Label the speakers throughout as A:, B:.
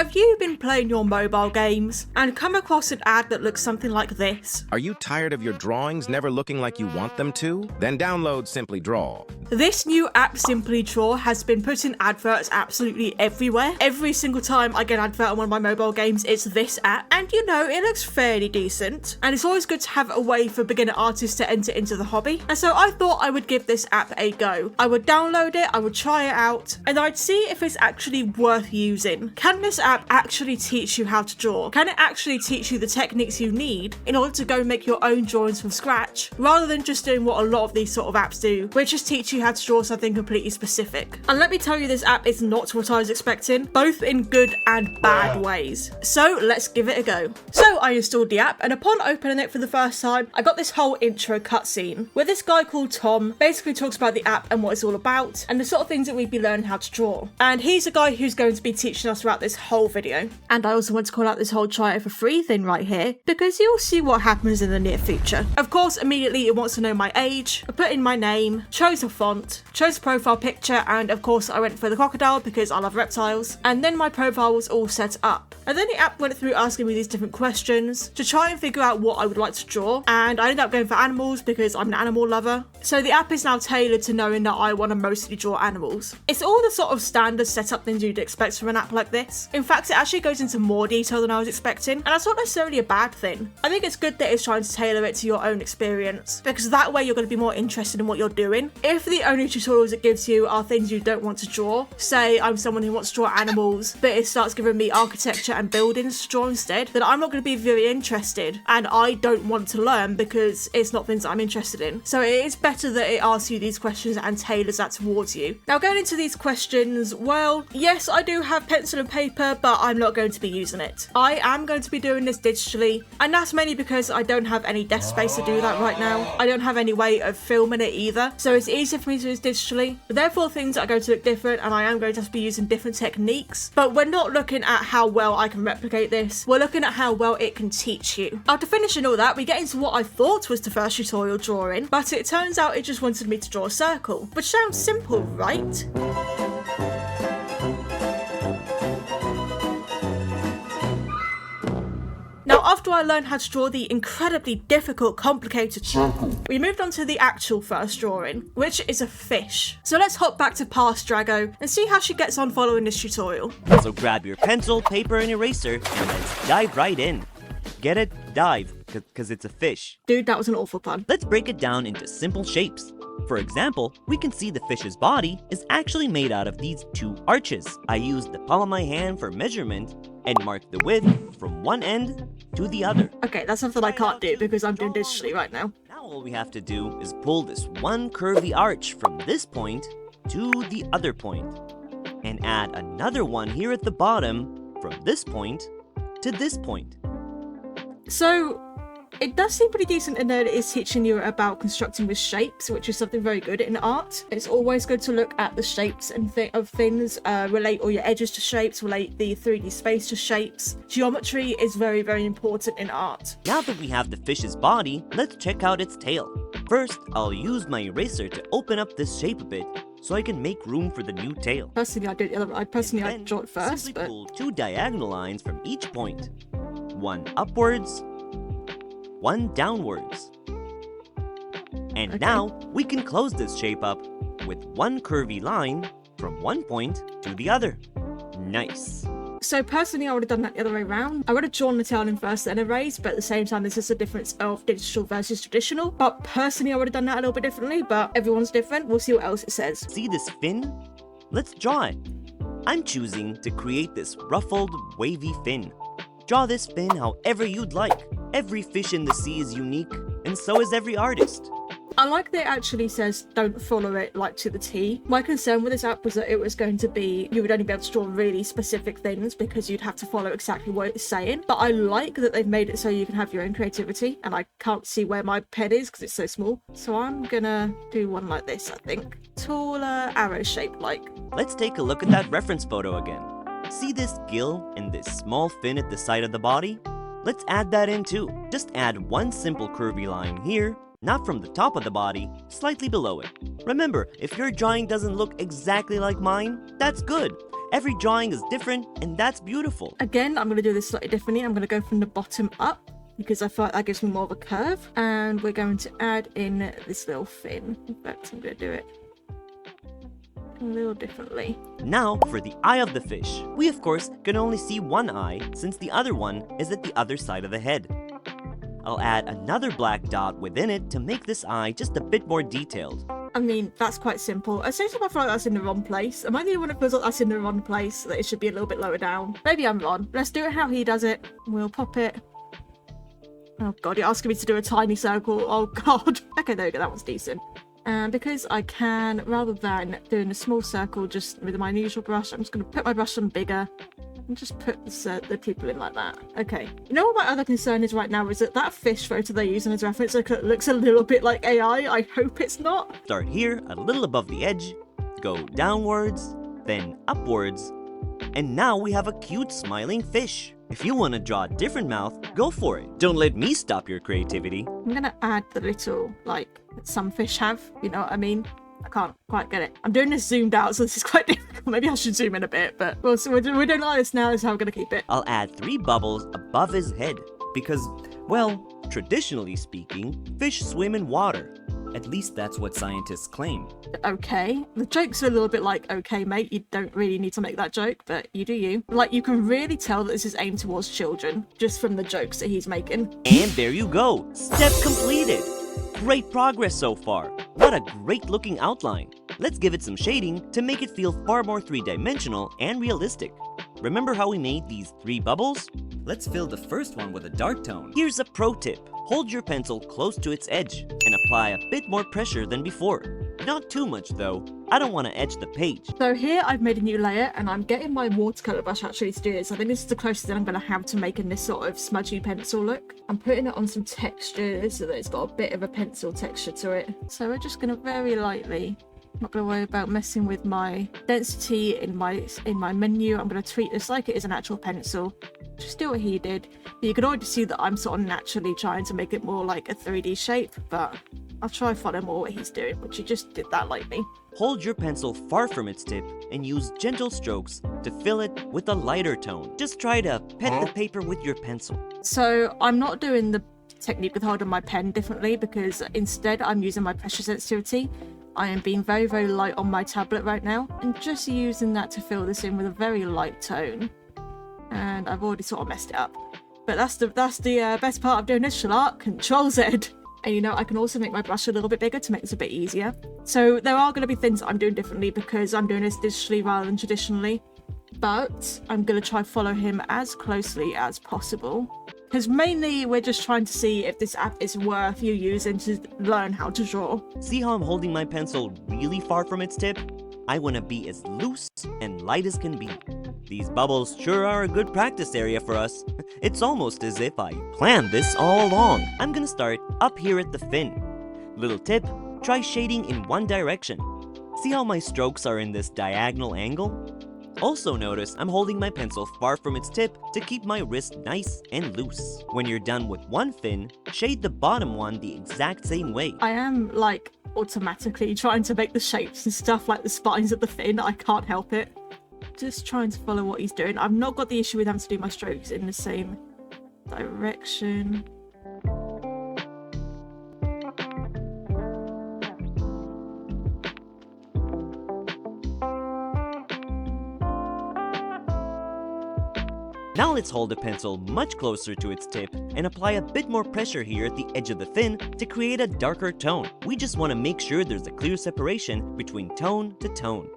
A: Have you been playing your mobile games and come across an ad that looks something like this?
B: Are you tired of your drawings never looking like you want them to? Then download Simply Draw.
A: This new app, Simply Draw, has been putting adverts absolutely everywhere. Every single time I get an advert on one of my mobile games, it's this app. And you know, it looks fairly decent. And it's always good to have a way for beginner artists to enter into the hobby. And so I thought I would give this app a go. I would download it, I would try it out, and I'd see if it's actually worth using. Can this app actually teach you how to draw? Can it actually teach you the techniques you need in order to go make your own drawings from scratch, rather than just doing what a lot of these sort of apps do, which is teach you how to draw something completely specific? And let me tell you, this app is not what I was expecting, both in good and bad ways. So let's give it a go. So I installed the app, and upon opening it for the first time, I got this whole intro cutscene where this guy called Tom basically talks about the app and what it's all about and the sort of things that we'd be learning how to draw. And he's a guy who's going to be teaching us throughout this whole video. And I also want to call out this whole try it for free thing right here, because you'll see what happens in the near future. Of course, immediately it wants to know my age. I put in my name, chose a font, chose a profile picture, and of course I went for the crocodile because I love reptiles. And then my profile was all set up. And then the app went through asking me these different questions to try and figure out what I would like to draw. And I ended up going for animals because I'm an animal lover. So the app is now tailored to knowing that I want to mostly draw animals. It's all the sort of standard setup things you'd expect from an app like this. In fact, it actually goes into more detail than I was expecting, and that's not necessarily a bad thing. I think it's good that it's trying to tailor it to your own experience, because that way you're going to be more interested in what you're doing. If the only tutorials it gives you are things you don't want to draw, say I'm someone who wants to draw animals, but it starts giving me architecture and buildings to draw instead, then I'm not going to be very interested, and I don't want to learn because it's not things that I'm interested in. So it is better that it asks you these questions and tailors that towards you. Now, going into these questions, well, yes, I do have pencil and paper, but I'm not going to be using it. I am going to be doing this digitally, and that's mainly because I don't have any desk space to do that right now. I don't have any way of filming it either, so it's easier for me to do this digitally. But therefore, things are going to look different, and I am going to have to be using different techniques. But we're not looking at how well I can replicate this. We're looking at how well it can teach you. After finishing all that, we get into what I thought was the first tutorial drawing, but it turns out it just wanted me to draw a circle, which sounds simple, right? Now, after I learned how to draw the incredibly difficult, complicated circle, we moved on to the actual first drawing, which is a fish. So let's hop back to past Drago and see how she gets on following this tutorial.
C: So grab your pencil, paper, and eraser, and let's dive right in. Get it? Dive, because it's a fish.
A: Dude, that was an awful pun.
C: Let's break it down into simple shapes. For example, we can see the fish's body is actually made out of these two arches. I used the palm of my hand for measurement and marked the width from one end to the other.
A: Okay, that's something I can't do because I'm doing digitally right now.
C: Now all we have to do is pull this one curvy arch from this point to the other point, and add another one here at the bottom from this point to this point.
A: So, it does seem pretty decent in that it is teaching you about constructing with shapes, which is something very good in art. It's always good to look at the shapes and of things, relate all your edges to shapes, relate the 3D space to shapes. Geometry is very, very important in art.
C: Now that we have the fish's body, let's check out its tail. First, I'll use my eraser to open up this shape a bit, so I can make room for the new tail.
A: Personally, I'd draw it first,
C: simply
A: but...
C: pull two diagonal lines from each point. One upwards, one downwards. And
A: okay.
C: Now, we can close this shape up with one curvy line from one point to the other. Nice.
A: So personally, I would have done that the other way around. I would have drawn the tail in first, then erased, but at the same time, there's just a difference of digital versus traditional. But personally, I would have done that a little bit differently, but everyone's different. We'll see what else it says.
C: See this fin? Let's draw it. I'm choosing to create this ruffled, wavy fin. Draw this fin however you'd like. Every fish in the sea is unique, and so is every artist.
A: I like that it actually says don't follow it like to the T. My concern with this app was that it was going to be you would only be able to draw really specific things because you'd have to follow exactly what it's saying. But I like that they've made it so you can have your own creativity, and I can't see where my pen is because it's so small. So I'm gonna do one like this, I think. Taller, arrow shaped like.
C: Let's take a look at that reference photo again. See this gill and this small fin at the side of the body? Let's add that in too. Just add one simple curvy line here, not from the top of the body, slightly below it. Remember, if your drawing doesn't look exactly like mine, that's good. Every drawing is different, and that's beautiful.
A: Again, I'm going to do this slightly differently. I'm going to go from the bottom up because I feel like that gives me more of a curve. And we're going to add in this little fin. In fact, I'm going to do it a little differently.
C: Now, for the eye of the fish. We of course can only see one eye since the other one is at the other side of the head. I'll add another black dot within it to make this eye just a bit more detailed.
A: I mean, that's quite simple. At the same time, I feel like that's in the wrong place. Am I the only one that feels like that's in the wrong place? That it should be a little bit lower down? Maybe I'm wrong. Let's do it how he does it. We'll pop it. Oh god, you're asking me to do a tiny circle. Oh god. Okay, there we go. That one's decent. And because I can, rather than doing a small circle just with my usual brush, I'm just going to put my brush on bigger and just put the people in like that. Okay. You know what my other concern is right now is that fish photo they're using as reference looks a little bit like AI. I hope it's not.
C: Start here, a little above the edge, go downwards, then upwards, and now we have a cute smiling fish. If you want to draw a different mouth, go for it. Don't let me stop your creativity.
A: I'm going to add the little, like, that some fish have, you know what I mean? I can't quite get it. I'm doing this zoomed out, so this is quite difficult. Maybe I should zoom in a bit, but we're doing like this now. This is how I'm going to keep it.
C: I'll add 3 bubbles above his head because, well, traditionally speaking, fish swim in water. At least that's what scientists claim.
A: Okay. The joke's a little bit like, okay, mate, you don't really need to make that joke, but you do you. Like, you can really tell that this is aimed towards children, just from the jokes that he's making.
C: And there you go. Step completed. Great progress so far. What a great looking outline. Let's give it some shading to make it feel far more 3-dimensional and realistic. Remember how we made these 3 bubbles? Let's fill the first one with a dark tone. Here's a pro tip. Hold your pencil close to its edge and apply a bit more pressure than before. Not too much though. I don't want to etch the page.
A: So here I've made a new layer and I'm getting my watercolor brush actually to do this. I think this is the closest that I'm going to have to making this sort of smudgy pencil look. I'm putting it on some texture so that it's got a bit of a pencil texture to it. So we're just going to very lightly, not going to worry about messing with my density in my menu. I'm going to treat this like it is an actual pencil. Just do what he did. You can already see that I'm sort of naturally trying to make it more like a 3D shape, but I'll try follow more what he's doing, which he just did that like me.
C: Hold your pencil far from its tip and use gentle strokes to fill it with a lighter tone. Just try to pet the paper with your pencil.
A: So I'm not doing the technique with holding my pen differently because instead I'm using my pressure sensitivity. I am being very, very light on my tablet right now and just using that to fill this in with a very light tone. And I've already sort of messed it up. But that's the best part of doing this, Sherlock. Control Z. And you know, I can also make my brush a little bit bigger to make this a bit easier. So there are going to be things that I'm doing differently because I'm doing this digitally rather than traditionally. But I'm going to try follow him as closely as possible. Because mainly we're just trying to see if this app is worth you using to learn how to draw.
C: See how I'm holding my pencil really far from its tip? I want to be as loose and light as can be. These bubbles sure are a good practice area for us. It's almost as if I planned this all along. I'm gonna start up here at the fin. Little tip, try shading in one direction. See how my strokes are in this diagonal angle? Also notice I'm holding my pencil far from its tip to keep my wrist nice and loose. When you're done with one fin, shade the bottom one the exact same way.
A: I am like automatically trying to make the shapes and stuff like the spines of the fin. I can't help it. Just trying to follow what he's doing. I've not got the issue with having to do my strokes in the same direction.
C: Now let's hold the pencil much closer to its tip and apply a bit more pressure here at the edge of the fin to create a darker tone. We just want to make sure there's a clear separation between tone to tone.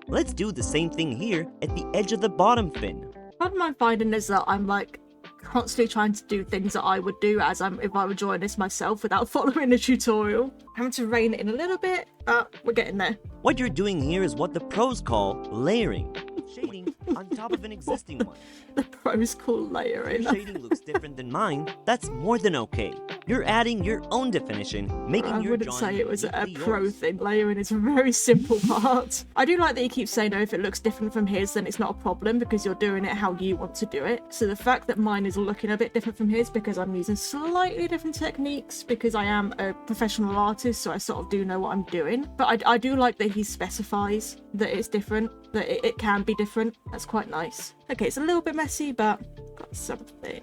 C: Let's do the same thing here at the edge of the bottom fin.
A: What I'm finding is that I'm like constantly trying to do things that I would do as if I were drawing this myself without following a tutorial. Having to rein it in a little bit, but we're getting there.
C: What you're doing here is what the pros call layering. Shading on top of an existing one.
A: The pros call layering.
C: Your shading looks different than mine. That's more than okay. You're adding your own definition, making
A: I
C: your
A: wouldn't
C: drawing
A: say it was a
C: uniquely
A: pro
C: yours.
A: thing. Layering is a very simple part. I do like that you keep saying, no, if it looks different from his, then it's not a problem because you're doing it how you want to do it. So the fact that mine is looking a bit different from his because I'm using slightly different techniques because I am a professional artist, so I sort of do know what I'm doing. But I do like that he specifies that it's different, that it can be different. That's quite nice. Okay, it's a little bit messy, but got something.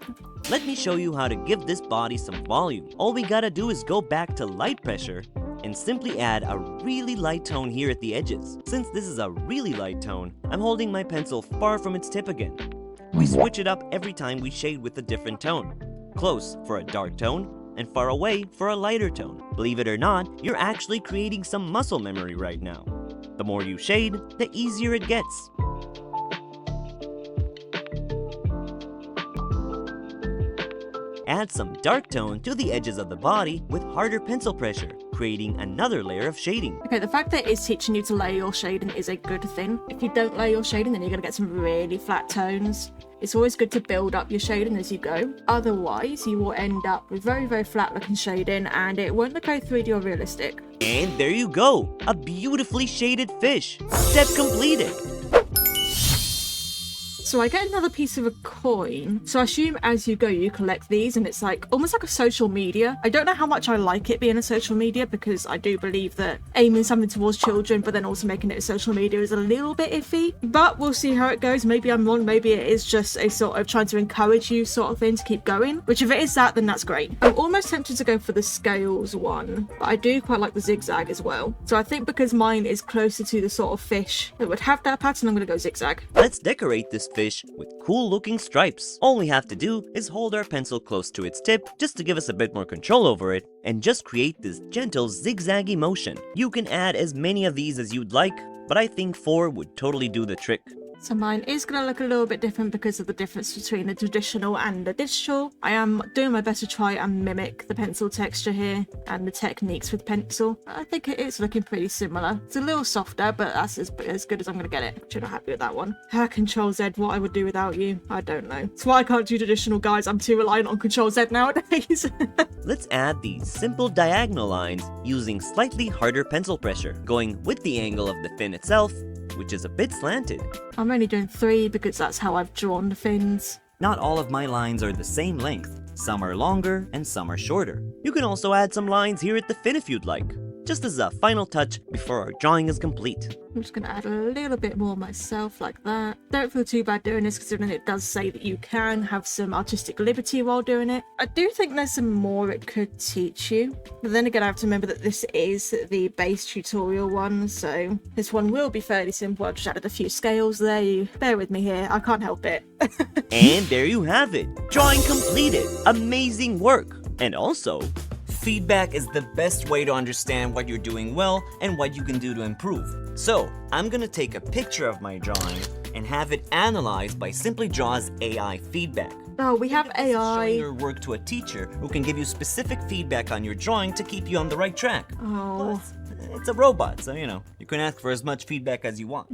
C: Let me show you how to give this body some volume. All we gotta do is go back to light pressure and simply add a really light tone here at the edges. Since this is a really light tone, I'm holding my pencil far from its tip again. We switch it up every time we shade with a different tone. Close for a dark tone, and far away for a lighter tone. Believe it or not, you're actually creating some muscle memory right now. The more you shade, the easier it gets. Add some dark tone to the edges of the body with harder pencil pressure, creating another layer of shading.
A: Okay, the fact that it's teaching you to layer your shading is a good thing. If you don't layer your shading, then you're going to get some really flat tones. It's always good to build up your shading as you go. Otherwise, you will end up with very, very flat looking shading and it won't look very 3D or realistic.
C: And there you go, a beautifully shaded fish. Step completed.
A: So I get another piece of a coin. So I assume as you go, you collect these and it's like almost like a social media. I don't know how much I like it being a social media because I do believe that aiming something towards children, but then also making it a social media is a little bit iffy. But we'll see how it goes. Maybe I'm wrong. Maybe it is just a sort of trying to encourage you sort of thing to keep going. Which if it is that, then that's great. I'm almost tempted to go for the scales one, but I do quite like the zigzag as well. So I think because mine is closer to the sort of fish that would have that pattern, I'm going to go zigzag.
C: Let's decorate this fish with cool looking stripes. All we have to do is hold our pencil close to its tip just to give us a bit more control over it and just create this gentle zigzaggy motion. You can add as many of these as you'd like, but I think 4 would totally do the trick.
A: So mine is going to look a little bit different because of the difference between the traditional and the digital. I am doing my best to try and mimic the pencil texture here and the techniques with pencil. I think it is looking pretty similar. It's a little softer, but that's as good as I'm going to get it. I'm not happy with that one. Control Z, what I would do without you, I don't know. That's why I can't do traditional, guys. I'm too reliant on Control Z nowadays.
C: Let's add these simple diagonal lines using slightly harder pencil pressure, going with the angle of the fin itself, which is a bit slanted.
A: I'm only doing 3 because that's how I've drawn the fins.
C: Not all of my lines are the same length. Some are longer and some are shorter. You can also add some lines here at the fin if you'd like, just as a final touch before our drawing is complete.
A: I'm just going to add a little bit more myself like that. Don't feel too bad doing this considering it does say that you can have some artistic liberty while doing it. I do think there's some more it could teach you. But then again, I have to remember that this is the base tutorial one, so this one will be fairly simple. I've just added a few scales there. You bear with me here. I can't help it.
C: And there you have it. Drawing completed. Amazing work. And also,
D: feedback is the best way to understand what you're doing well and what you can do to improve. So, I'm gonna take a picture of my drawing and have it analyzed by Simply Draw's AI feedback.
A: Oh, we have
D: Showing
A: AI.
D: your work to a teacher who can give you specific feedback on your drawing to keep you on the right track.
A: Oh,
D: It's a robot, so you can ask for as much feedback as you want.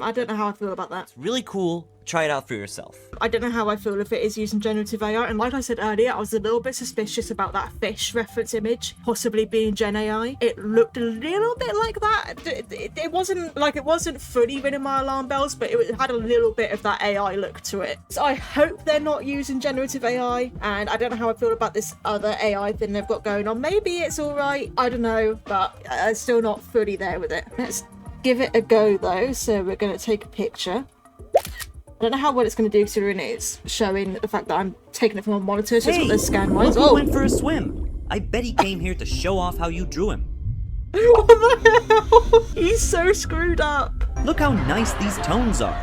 A: I don't know how I feel about that.
D: Really cool. Try it out for yourself.
A: I don't know how I feel if it is using generative AI, and like I said earlier, I was a little bit suspicious about that fish reference image possibly being Gen AI. It looked a little bit like that. It wasn't fully ringing my alarm bells, but it had a little bit of that AI look to it. So I hope they're not using generative AI, and I don't know how I feel about this other AI thing they've got going on. Maybe it's alright, I don't know, but I'm still not fully there with it. Let's give it a go though, so we're going to take a picture. I don't know how well it's going to do considering it's showing the fact that I'm taking it from a monitor, so it's got those scan lines.
C: look who
A: Oh!
C: went for a swim. I bet he came here to show off how you drew him.
A: What the hell? He's so screwed up.
C: Look how nice these tones are.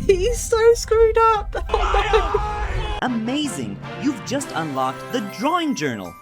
A: He's so screwed up. Oh no.
C: Amazing! You've just unlocked the drawing journal.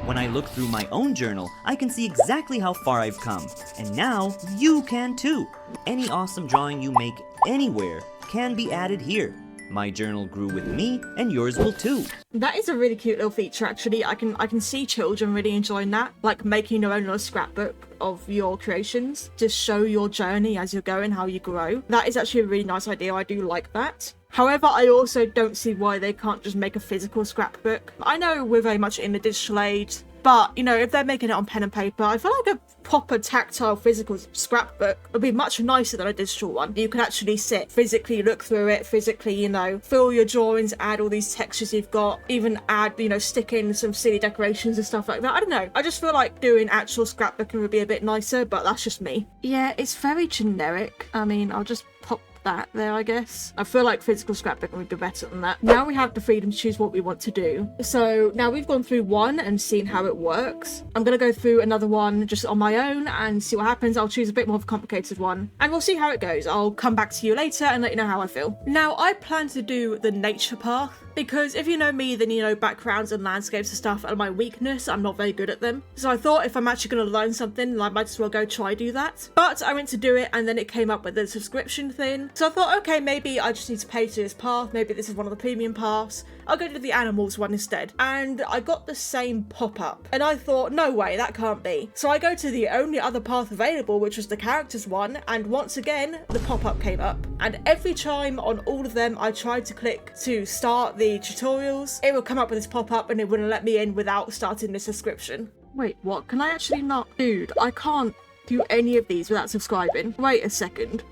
C: When I look through my own journal, I can see exactly how far I've come. And now you can too. Any awesome drawing you make anywhere can be added here. My journal grew with me, and yours will too.
A: That is a really cute little feature, actually. I can see children really enjoying that, like making your own little scrapbook of your creations to show your journey as you're going, how you grow. That is actually a really nice idea. I do like that. However, I also don't see why they can't just make a physical scrapbook. I know we're very much in the digital age, but, you know, if they're making it on pen and paper, I feel like a proper tactile physical scrapbook would be much nicer than a digital one. You can actually sit, physically look through it, physically, you know, fill your drawings, add all these textures you've got, even add, you know, stick in some silly decorations and stuff like that. I don't know. I just feel like doing actual scrapbooking would be a bit nicer, but that's just me. Yeah, it's very generic. I mean, I'll just pop that there, I guess. I feel like physical scrapbooking would be better than that. Now we have the freedom to choose what we want to do. So now we've gone through one and seen how it works. I'm gonna go through another one just on my own and see what happens. I'll choose a bit more of a complicated one and we'll see how it goes. I'll come back to you later and let you know how I feel. Now I plan to do the nature path, because if you know me, then you know backgrounds and landscapes and stuff are my weakness. I'm not very good at them. So I thought if I'm actually going to learn something, I might as well go try do that. But I went to do it and then it came up with the subscription thing. So I thought, okay, maybe I just need to pay to this path. Maybe this is one of the premium paths. I'll go to the animals one instead. And I got the same pop-up. And I thought, no way, that can't be. So I go to the only other path available, which was the characters one. And once again, the pop-up came up. And every time on all of them, I tried to click to start the tutorials, it would come up with this pop-up and it wouldn't let me in without starting the subscription. Wait, what? Can I actually not? Dude, I can't do any of these without subscribing. Wait a second.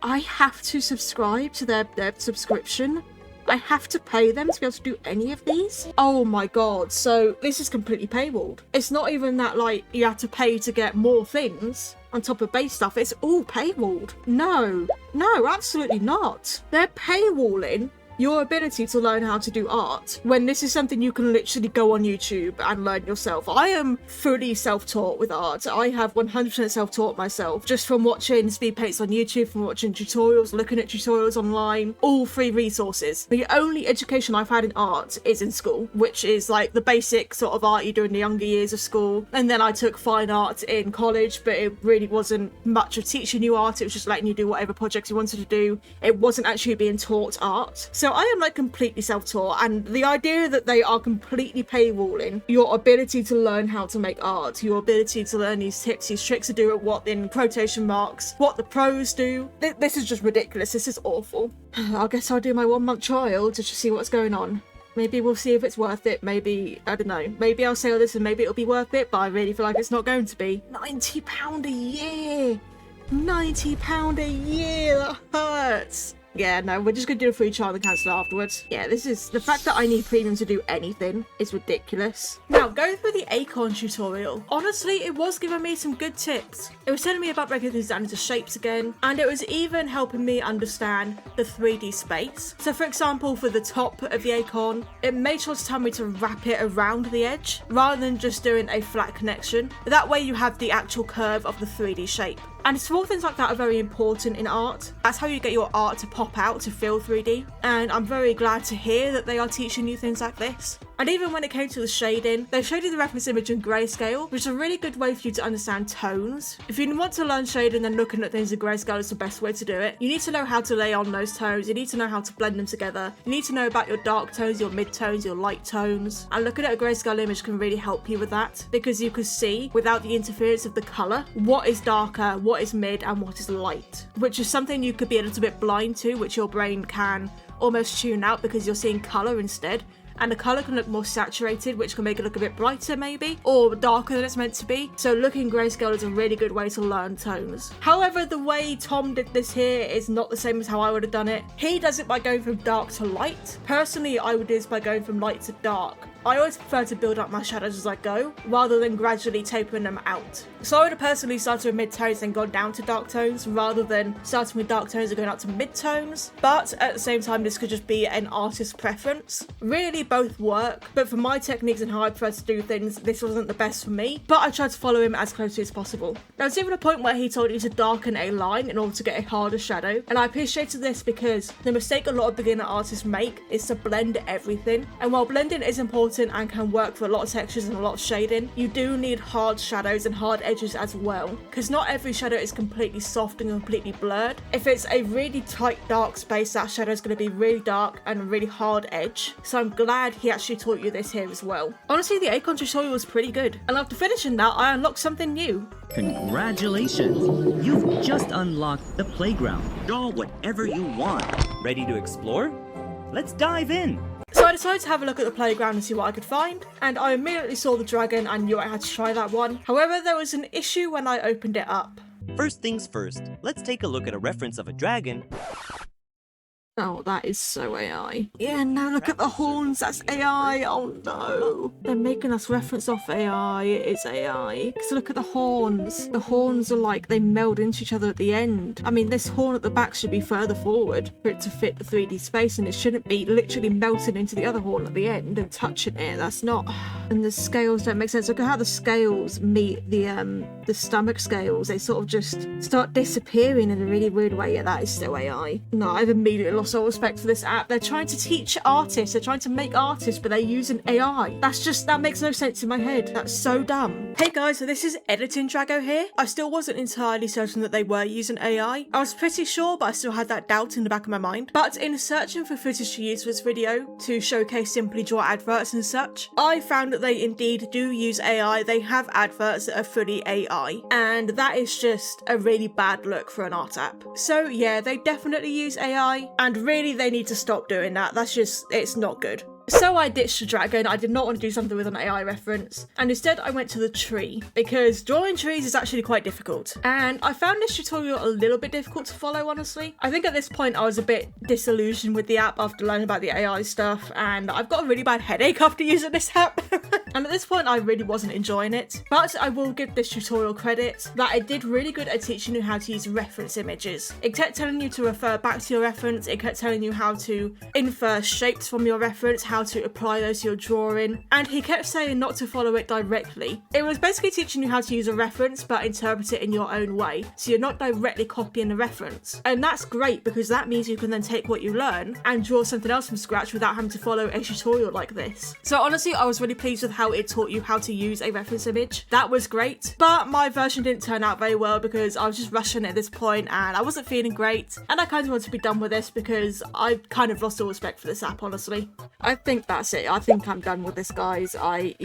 A: I have to subscribe to their subscription? I have to pay them to be able to do any of these? Oh my god, so this is completely paywalled. It's not even that, like, you have to pay to get more things on top of base stuff. It's all paywalled. No, absolutely not. They're paywalling your ability to learn how to do art when this is something you can literally go on YouTube and learn yourself. I am fully self-taught with art. I have 100% self-taught myself just from watching speed paints on YouTube, from watching tutorials, looking at tutorials online, all free resources. The only education I've had in art is in school, which is like the basic sort of art you do in the younger years of school. And then I took fine art in college, but it really wasn't much of teaching you art. It was just letting you do whatever projects you wanted to do. It wasn't actually being taught art. So I am like completely self-taught, and the idea that they are completely paywalling your ability to learn how to make art, your ability to learn these tips, these tricks to do it, what in quotation marks, what the pros do, this is just ridiculous. This is awful. I guess I'll do my 1 month trial to just see what's going on. Maybe we'll see if it's worth it. Maybe, I don't know, maybe I'll sell this and maybe it'll be worth it, but I really feel like it's not going to be. £90 a year! £90 a year! That hurts! Yeah, no, we're just gonna do a free trial and cancel it afterwards. Yeah, this is, the fact that I need premium to do anything is ridiculous. Now, going through the Acorn tutorial, honestly, it was giving me some good tips. It was telling me about breaking things down into shapes again, and it was even helping me understand the 3D space. So for example, for the top of the Acorn, it made sure to tell me to wrap it around the edge, rather than just doing a flat connection. That way you have the actual curve of the 3D shape. And small things like that are very important in art. That's how you get your art to pop out, to feel 3D. And I'm very glad to hear that they are teaching you things like this. And even when it came to the shading, they showed you the reference image in grayscale, which is a really good way for you to understand tones. If you want to learn shading, then looking at things in grayscale is the best way to do it. You need to know how to lay on those tones. You need to know how to blend them together. You need to know about your dark tones, your mid tones, your light tones. And looking at a grayscale image can really help you with that, because you can see, without the interference of the color, what is darker, what is mid, and what is light, which is something you could be a little bit blind to, which your brain can almost tune out because you're seeing color instead. And the colour can look more saturated, which can make it look a bit brighter maybe, or darker than it's meant to be. So looking grayscale is a really good way to learn tones. However, the way Tom did this here is not the same as how I would have done it. He does it by going from dark to light. Personally, I would do this by going from light to dark. I always prefer to build up my shadows as I go, rather than gradually tapering them out. So I would have personally started with mid-tones and gone down to dark tones, rather than starting with dark tones and going up to mid-tones. But at the same time, this could just be an artist's preference. Really, both work, but for my techniques and how I prefer to do things, this wasn't the best for me, but I tried to follow him as closely as possible. There was even a point where he told you to darken a line in order to get a harder shadow, and I appreciated this because the mistake a lot of beginner artists make is to blend everything. And while blending is important important and can work for a lot of textures and a lot of shading, you do need hard shadows and hard edges as well, because not every shadow is completely soft and completely blurred. If it's a really tight dark space, that shadow is going to be really dark and a really hard edge. So I'm glad he actually taught you this here as well. Honestly, the Acorn tutorial was pretty good, and after finishing that, I unlocked something new.
C: Congratulations! You've just unlocked the playground. Draw whatever you want. Ready to explore? Let's dive in!
A: So I decided to have a look at the playground and see what I could find, and I immediately saw the dragon and knew I had to try that one. However, there was an issue when I opened it up.
C: First things first, let's take a look at a reference of a dragon.
A: Oh, that is so AI. Yeah, now look at the horns, that's AI. Oh no. They're making us reference off AI, it is AI. Because look at the horns. The horns are like, they meld into each other at the end. I mean, this horn at the back should be further forward for it to fit the 3D space, and it shouldn't be literally melting into the other horn at the end and touching it. That's not... And the scales don't make sense. Look at how the scales meet the stomach scales. They sort of just start disappearing in a really weird way. Yeah, that is so AI. No, I've immediately lost all respect for this app. They're trying to teach artists, they're trying to make artists, but they're using AI. That makes no sense in my head. That's so dumb. Hey guys, so this is Editing Drago here. I still wasn't entirely certain that they were using AI. I was pretty sure, but I still had that doubt in the back of my mind. But in searching for footage to use for this video to showcase Simply Draw adverts and such, I found that they indeed do use AI. They have adverts that are fully AI, and that is just a really bad look for an art app. So yeah, they definitely use AI, and really they need to stop doing that. That's just, it's not good. So I ditched the dragon. I did not want to do something with an AI reference, and instead I went to the tree, because drawing trees is actually quite difficult, and I found this tutorial a little bit difficult to follow, honestly. I think at this point I was a bit disillusioned with the app after learning about the AI stuff, and I've got a really bad headache after using this app. And at this point I really wasn't enjoying it, but I will give this tutorial credit that it did really good at teaching you how to use reference images. It kept telling you to refer back to your reference, it kept telling you how to infer shapes from your reference, how to apply those to your drawing, and he kept saying not to follow it directly. It was basically teaching you how to use a reference but interpret it in your own way, so you're not directly copying the reference. And that's great, because that means you can then take what you learn and draw something else from scratch without having to follow a tutorial like this. So honestly, I was really pleased with how it taught you how to use a reference image. That was great, but my version didn't turn out very well because I was just rushing at this point and I wasn't feeling great, and I kind of wanted to be done with this because I kind of lost all respect for this app, honestly. I think that's it. I think I'm done with this, guys. I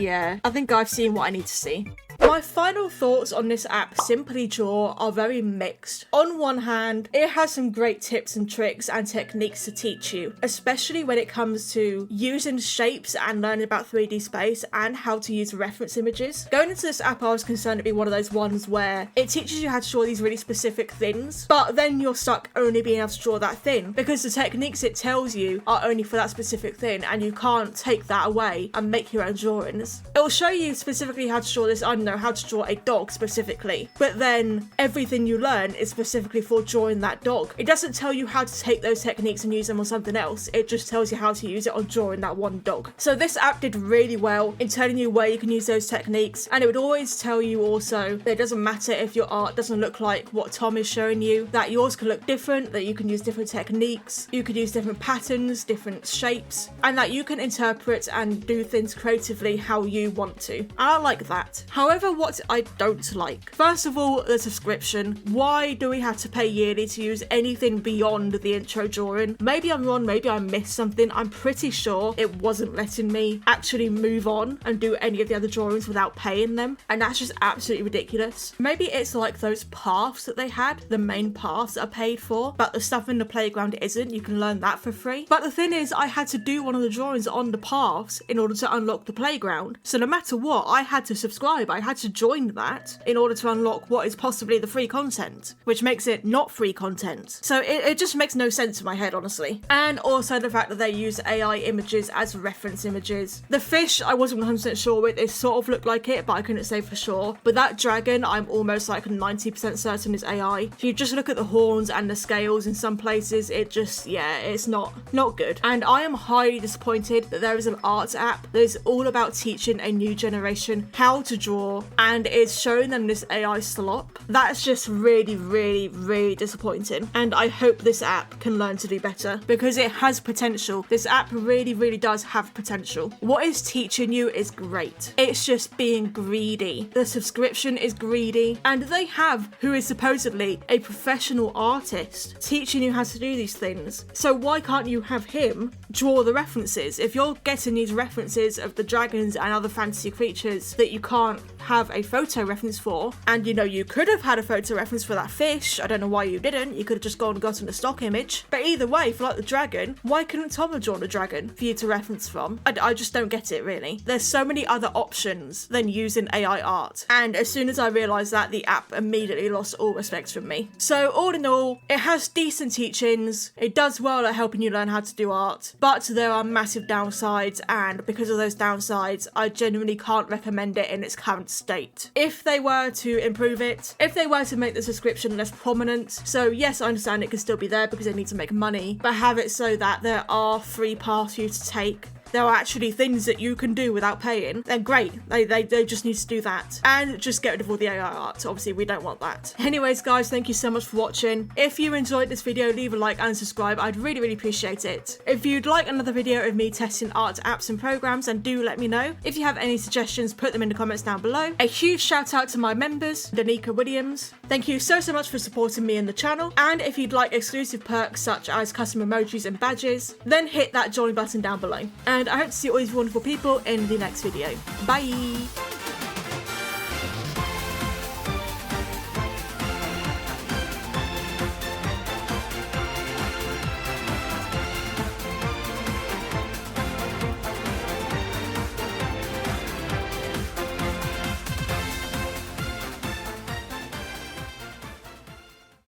A: think I've seen what I need to see. My final thoughts on this app, Simply Draw, are very mixed. On one hand, it has some great tips and tricks and techniques to teach you, especially when it comes to using shapes and learning about 3D space and how to use reference images. Going into this app, I was concerned it'd be one of those ones where it teaches you how to draw these really specific things, but then you're stuck only being able to draw that thing because the techniques it tells you are only for that specific thing, and you can't take that away and make your own drawings. It will show you specifically how to draw this, I don't know, how to draw a dog specifically, but then everything you learn is specifically for drawing that dog. It doesn't tell you how to take those techniques and use them on something else, it just tells you how to use it on drawing that one dog. So this app did really well in telling you where you can use those techniques, and it would always tell you also that it doesn't matter if your art doesn't look like what Tom is showing you, that yours can look different, that you can use different techniques, you could use different patterns, different shapes, and that you can interpret and do things creatively how you want to. And I like that. However, what I don't like, first of all, the subscription. Why do we have to pay yearly to use anything beyond the intro drawing? Maybe I'm wrong, maybe I missed something. I'm pretty sure it wasn't letting me actually move on and do any of the other drawings without paying them, and that's just absolutely ridiculous. Maybe it's like those paths that they had, the main paths that are paid for, but the stuff in the playground isn't. You can learn that for free. But the thing is, I had to do one of the drawings on the paths in order to unlock the playground, so no matter what, I had to subscribe, I had to join that in order to unlock what is possibly the free content, which makes it not free content. So it just makes no sense in my head, honestly. And also the fact that they use AI images as reference images. The fish, I wasn't 100% sure with, it sort of looked like it, but I couldn't say for sure. But that dragon, I'm almost like 90% certain is AI. If you just look at the horns and the scales in some places, it just, yeah, it's not good. And I am highly disappointed that there is an art app that is all about teaching a new generation how to draw for and it's showing them this AI slop, that's just really, really, really disappointing. And I hope this app can learn to do better because it has potential. This app really, really does have potential. What it's teaching you is great. It's just being greedy. The subscription is greedy, and they have who is supposedly a professional artist teaching you how to do these things. So why can't you have him draw the references? If you're getting these references of the dragons and other fantasy creatures that you can't have a photo reference for, and you know you could have had a photo reference for that fish, I don't know why you didn't, you could have just gone and gotten a stock image, but either way, for like the dragon, why couldn't Tom have drawn a dragon for you to reference from? I just don't get it, really. There's so many other options than using AI art, and as soon as I realised that, the app immediately lost all respect from me. So all in all, it has decent teachings, it does well at helping you learn how to do art, but there are massive downsides, and because of those downsides, I genuinely can't recommend it in its current state. If they were to improve it, if they were to make the subscription less prominent, so yes, I understand it can still be there because they need to make money, but have it so that there are free paths for you to take, there are actually things that you can do without paying, then great. They just need to do that. And just get rid of all the AI art. Obviously, we don't want that. Anyways, guys, thank you so much for watching. If you enjoyed this video, leave a like and subscribe. I'd really, really appreciate it. If you'd like another video of me testing art, apps, and programs, then do let me know. If you have any suggestions, put them in the comments down below. A huge shout out to my members, Danica Williams. Thank you so much for supporting me and the channel. And if you'd like exclusive perks such as custom emojis and badges, then hit that join button down below. And I hope to see all these wonderful people in the next video. Bye!